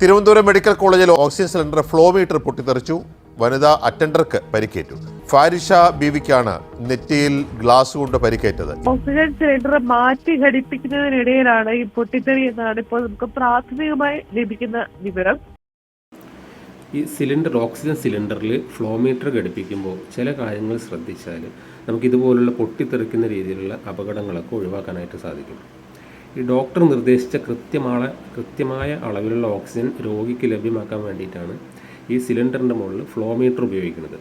Thiruvananthapuram medical കോളേജിൽ oxygen cylinder flow meter പൊട്ടിത്തെറിച്ചു. വനിതാ അറ്റൻഡർക്ക് പരിക്കേറ്റു. ഫാരിഷ ബീവിക്കാണ് നെറ്റിയിൽ ഗ്ലാസ് കൊണ്ട് പരിക്കേറ്റത്. ഓക്സിജൻ സിലിണ്ടർ മാറ്റി ഘടിപ്പിക്കുന്നതിനിടയിലാണ് ഈ പൊട്ടിത്തെറി എന്നാണ് ഇപ്പോൾ നമുക്ക് പ്രാഥമികമായി ലഭിക്കുന്ന വിവരം. ഈ ഓക്സിജൻ സിലിണ്ടറിൽ ഫ്ലോ മീറ്റർ ഘടിപ്പിക്കുമ്പോൾ ചില കാര്യങ്ങൾ ശ്രദ്ധിച്ചാൽ നമുക്ക് ഇതുപോലുള്ള പൊട്ടിത്തെറിക്കുന്ന രീതിയിലുള്ള അപകടങ്ങളൊക്കെ ഒഴിവാക്കാനായിട്ട് സാധിക്കും. ഈ ഡോക്ടർ നിർദ്ദേശിച്ച കൃത്യമായ അളവിലുള്ള ഓക്സിജൻ രോഗിക്ക് ലഭ്യമാക്കാൻ വേണ്ടിയിട്ടാണ് ഈ സിലിണ്ടറിൻ്റെ മുകളിൽ ഫ്ലോ മീറ്റർ ഉപയോഗിക്കുന്നത്.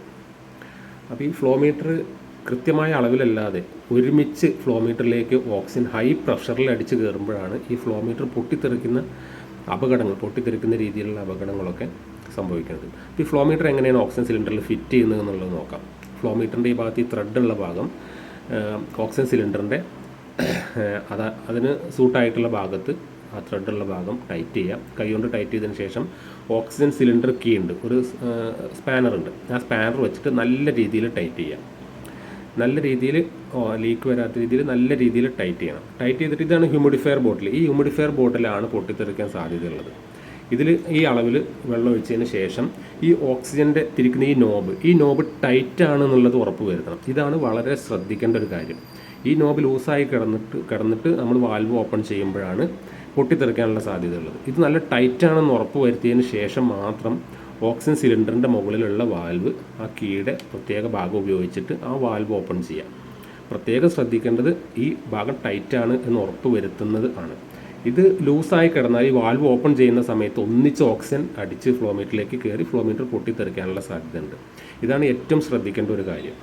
അപ്പോൾ ഈ ഫ്ലോ മീറ്റർ കൃത്യമായ അളവിലല്ലാതെ ഒരുമിച്ച് ഫ്ലോ മീറ്ററിലേക്ക് ഓക്സിജൻ ഹൈ പ്രഷറിൽ അടിച്ച് കയറുമ്പോഴാണ് ഈ ഫ്ലോ മീറ്റർ പൊട്ടിത്തെറിക്കുന്ന രീതിയിലുള്ള അപകടങ്ങളൊക്കെ സംഭവിക്കുന്നത്. അപ്പോൾ ഈ ഫ്ലോ മീറ്റർ എങ്ങനെയാണ് ഓക്സിജൻ സിലിണ്ടറിൽ ഫിറ്റ് ചെയ്യുന്നത് എന്നുള്ളത് നോക്കാം. ഫ്ലോ മീറ്ററിൻ്റെ ഈ ഭാഗത്ത് ഈ ത്രെഡുള്ള ഭാഗം ഓക്സിജൻ സിലിണ്ടറിൻ്റെ അതിന് സൂട്ടായിട്ടുള്ള ഭാഗത്ത് ആ ത്രെഡുള്ള ഭാഗം ടൈറ്റ് ചെയ്യാം. കൈകൊണ്ട് ടൈറ്റ് ചെയ്തതിന് ശേഷം ഓക്സിജൻ സിലിണ്ടർ കീ ഉണ്ട്, ഒരു സ്പാനർ ഉണ്ട്. ആ സ്പാനർ വെച്ചിട്ട് നല്ല രീതിയിൽ ടൈറ്റ് ചെയ്യാം. നല്ല രീതിയിൽ ലീക്ക് വരാത്ത രീതിയിൽ നല്ല രീതിയിൽ ടൈറ്റ് ചെയ്യണം. ടൈറ്റ് ചെയ്തിട്ട് ഇതാണ് ഹ്യൂമിഡിഫയർ ബോട്ടിൽ. ഈ ഹ്യൂമിഡിഫയർ ബോട്ടിലാണ് പൊട്ടിത്തെറിക്കാൻ സാധ്യതയുള്ളത്. ഇതിൽ ഈ അളവിൽ വെള്ളം ഒഴിച്ചതിന് ശേഷം ഈ ഓക്സിജൻ്റെ തിരിക്കുന്ന ഈ നോബ് ടൈറ്റ് ആണെന്നുള്ളത് ഉറപ്പ് വരുത്തണം. ഇതാണ് വളരെ ശ്രദ്ധിക്കേണ്ട ഒരു കാര്യം. ഈ നോബ് ലൂസായി കിടന്നിട്ട് നമ്മൾ വാൽവ് ഓപ്പൺ ചെയ്യുമ്പോഴാണ് പൊട്ടിത്തെറിക്കാനുള്ള സാധ്യതയുള്ളത്. ഇത് നല്ല ടൈറ്റാണെന്ന് ഉറപ്പ് വരുത്തിയതിന് ശേഷം മാത്രം ഓക്സിജൻ സിലിണ്ടറിൻ്റെ മുകളിലുള്ള വാൽവ് ആ കീയുടെ പ്രത്യേക ഭാഗം ഉപയോഗിച്ചിട്ട് ആ വാൽവ് ഓപ്പൺ ചെയ്യാം. പ്രത്യേകം ശ്രദ്ധിക്കേണ്ടത് ഈ ഭാഗം ടൈറ്റാണ് എന്ന് ഉറപ്പ് വരുത്തുന്നത് ആണ്. ഇത് ലൂസായി കിടന്നാൽ ഈ വാൽവ് ഓപ്പൺ ചെയ്യുന്ന സമയത്ത് ഒന്നിച്ച് ഓക്സിജൻ അടിച്ച് ഫ്ലോ മീറ്ററിലേക്ക് കയറി ഫ്ലോ മീറ്റർ പൊട്ടിത്തെറിക്കാനുള്ള സാധ്യതയുണ്ട്. ഇതാണ് ഏറ്റവും ശ്രദ്ധിക്കേണ്ട ഒരു കാര്യം.